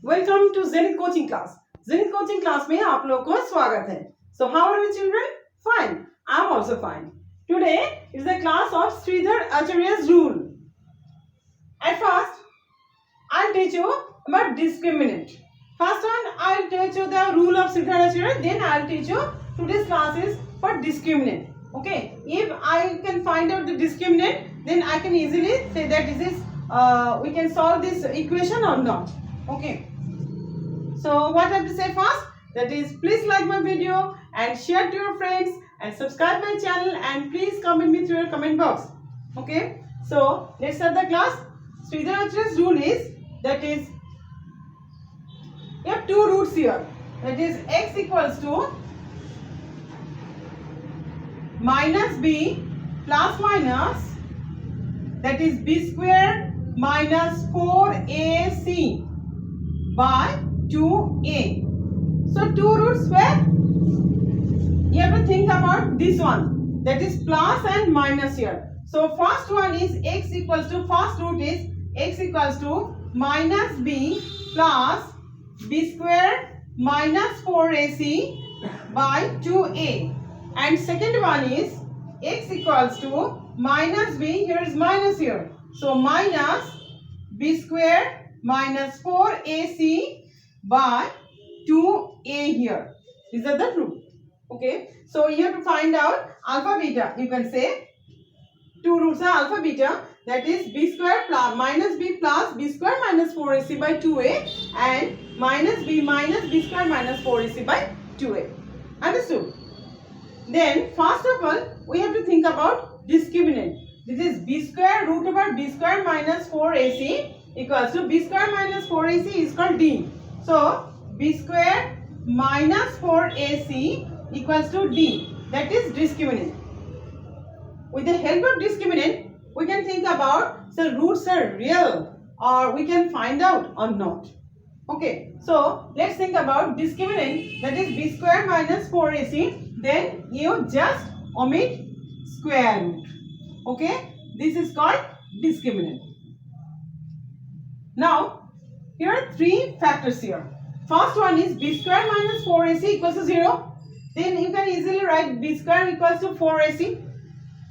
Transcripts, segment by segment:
Welcome to Zenith coaching class. Zenith coaching class में आप लोगों को स्वागत है। So how are you children? Fine, I am also fine. Today is the class of Shridhar Acharya's rule. At first, I'll teach you about discriminant. First one, I'll teach you the rule of Sridhar Acharya. Then I'll teach you today's class is for discriminant. Okay, if I can find out the discriminant, then I can easily say that this is we can solve this equation or not. Okay. So what I have to say first, that is please like my video and share to your friends and subscribe my channel and please comment me through your comment box. Okay. So let's start the class. Sridhar Acharya's rule is that is you have two roots here. That is x equals to minus b plus minus, that is b square minus 4ac by 2a. So two roots where you have to think about this one, that is plus and minus here. So first one is x equals to, first root is x equals to minus b plus b square minus 4ac by 2a, and second one is x equals to minus b, here is minus here, so minus b square minus 4ac by 2a here. These are the rule. Okay, so you have to find out alpha beta. You can say two roots are alpha beta, that is b square plus minus b plus b square minus 4ac by 2a and minus b square minus 4ac by 2a. Understood? Then first of all we have to think about discriminant. This is b square root over b square minus 4ac equals to b square minus 4ac is called d. So b square minus 4ac equals to d. That is discriminant. With the help of discriminant, we can think about the roots are real or we can find out or not. Okay, so let's think about discriminant, that is b square minus 4ac. Then you just omit square root. Okay, this is called discriminant. Now, here are three factors here. First one is b square minus 4ac equals to 0. Then you can easily write b square equals to 4ac.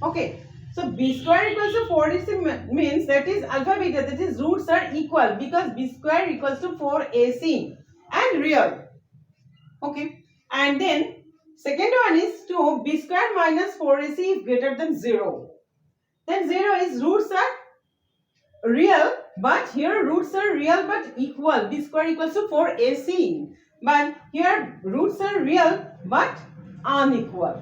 Okay, so b square equals to 4ac means that is alpha beta, that is roots are equal because b square equals to 4ac and real. Okay, and then second one is 2 b square minus 4ac is greater than 0. Then 0 is roots are real, but here roots are real but equal. B square equals to 4ac. But here roots are real but unequal.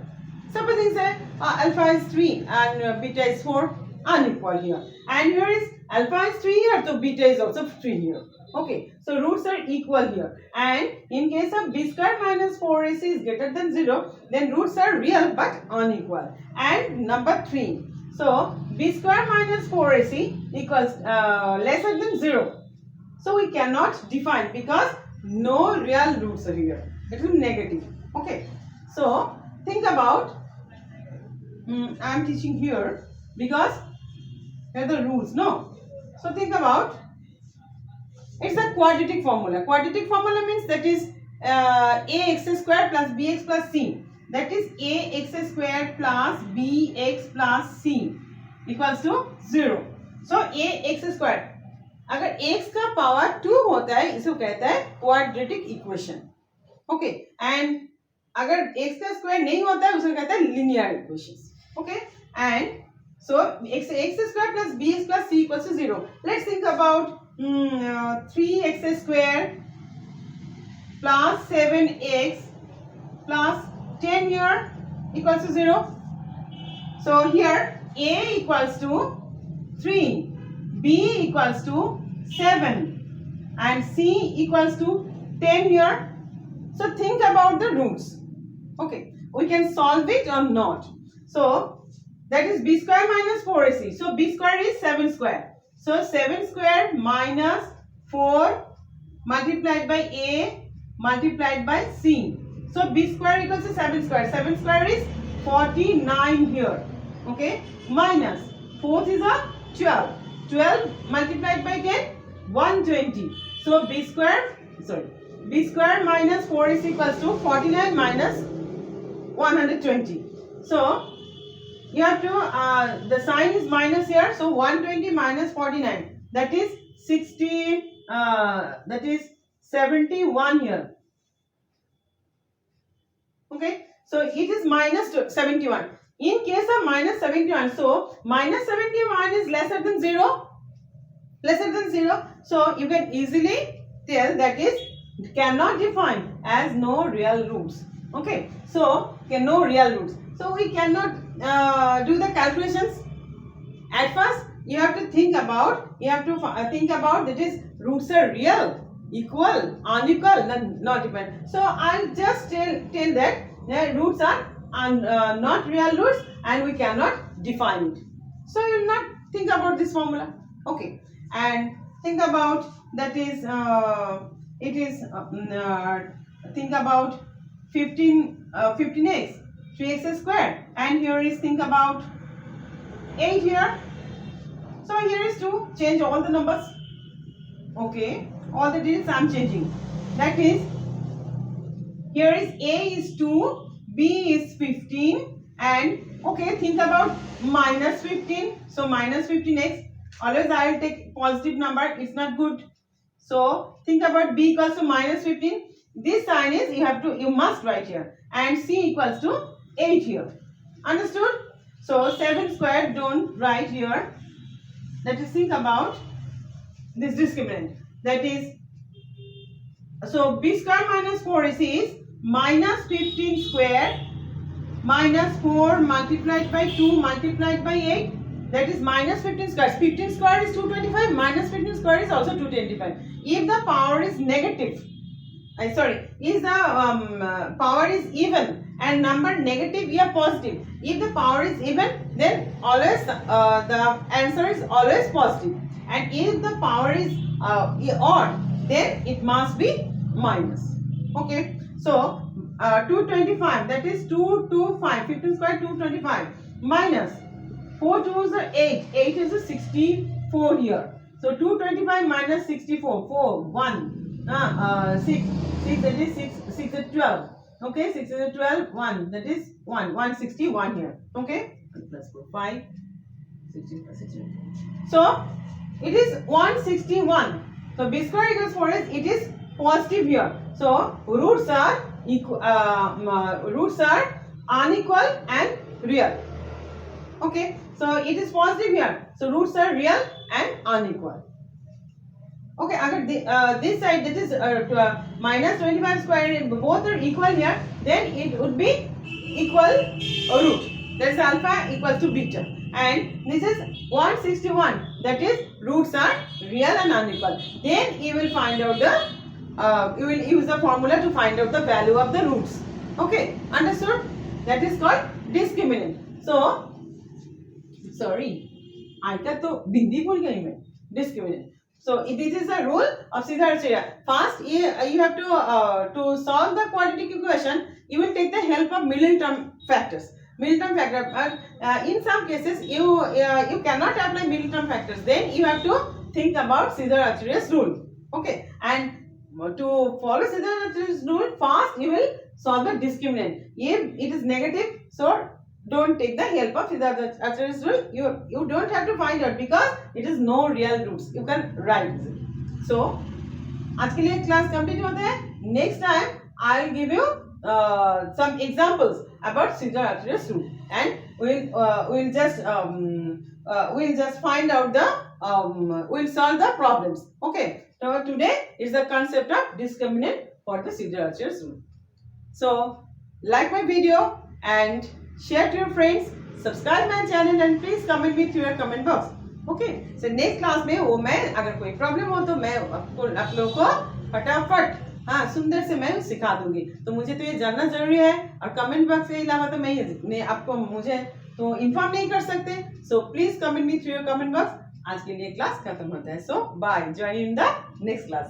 Supposing say alpha is 3 and beta is 4, unequal here. And here is alpha is 3 here, so beta is also 3 here. Okay, so roots are equal here. And in case of b square minus 4ac is greater than 0, then roots are real but unequal. And number 3. So b square minus 4ac equals lesser than 0. So we cannot define because no real roots are here. It is negative. Okay. So think about, I am teaching here because here are the rules. No. So think about, it's a quadratic formula. Quadratic formula means that is ax square plus bx plus c. That is ax square plus bx plus c equals to 0. So ax square, अगर x का power 2 होता है इसको कहता है quadratic equation. Okay, and अगर x का square नहीं होता है उसको कहता है linear equations. Okay, and so x square plus bx plus c equals to 0. Let's think about 3x square plus 7x plus 10 here equals to 0. So here a equals to 3, b equals to 7 and c equals to 10 here. So think about the roots. Okay, we can solve it or not. So that is b square minus 4ac. So b square is 7 square. So 7 square minus 4 multiplied by a multiplied by c. So b square equals to 7 square. 7 square is 49 here. Okay, minus 4th is a 12. 12 multiplied by 10, 120. So b square b square minus 4ac equals to 49 minus 120. So you have to the sign is minus here, so 120 minus 49, that is 60, that is 71 here. Okay, so it is minus 71. In case of minus 71, so minus 71 is lesser than 0, so you can easily tell that is cannot define as no real roots. Okay, so no real roots, so we cannot do the calculations. At first you have to think about that is roots are real, equal, unequal, not depend. So I'll just tell that the roots are not real roots and we cannot define it. So you will not think about this formula. Okay, and think about that is think about 15x 3x square, and here is think about 8 here. So here is to change all the numbers. Okay, all the digits I am changing. That is, here is a is 2, b is 15, and okay, think about minus 15. So minus 15x, always I will take positive number, it's not good. So think about b equals to minus 15. This sign is you must write here, and c equals to 8 here. Understood? So 7 square don't write here. Let us think about this discriminant. That is, so b square minus 4ac is minus 15 square minus 4 multiplied by 2 multiplied by 8. That is minus 15 square. 15 square is 225. Minus 15 square is also 225. If the power is negative, if the power is even and number negative or positive, if the power is even, then always the answer is always positive, and if the power is odd, then it must be minus. Okay, so 225, that is 225, 15 square 225 minus 4 2s are 8, 8 is a 64 here. So 225 minus 64, 4, 1, 6, 6, that is 6, 6 is 12. Okay, 6 is 12, 1, that is 1, 161 here. Okay, plus 4, 5, 16. So it is 161. So b square equals 4s, it is positive here. So roots are unequal and real. Okay, so it is positive here. So roots are real and unequal. Okay, agar this side, that is minus 25 square, both are equal here, then it would be equal root. That is alpha equals to beta. And this is 161, that is roots are real and unequal. Then you will find out you will use the formula to find out the value of the roots. Okay, understood? That is called discriminant. So, sorry, I got to bindi bhul gayi main. Discriminant. So this is a rule of Siddharth. First, you have to solve the quadratic equation. You will take the help of middle term factors. Middle term factor. In some cases, you cannot apply middle term factors. Then you have to think about Siddharth's rule. Okay, and to follow Siddharth's rule, first you will solve the discriminant. If it is negative, so don't take the help of Siddharth's rule. You don't have to find out because it is no real roots. You can write it. So, आज के लिए class complete होता है. Next time I will give you some examples about Siddharth's rule, and we'll just find out we'll solve the problems. Okay. So today is the concept of discriminant for the Siddharth's rule. So like my video and share to your friends, subscribe my channel and please comment me through your comment box. Okay, so next class में वो मैं अगर कोई problem हो तो मैं आप लोगों को फटाफट सुंदर से मैं सिखा दूंगी. तो मुझे तो ये जानना जरूरी है, और कमेंट बॉक्स के अलावा तो मैं आपको मुझे तो इन्फॉर्म नहीं कर सकते. So please comment me through your comment box. आज के लिए क्लास खत्म होता है. So bye, join in the next class.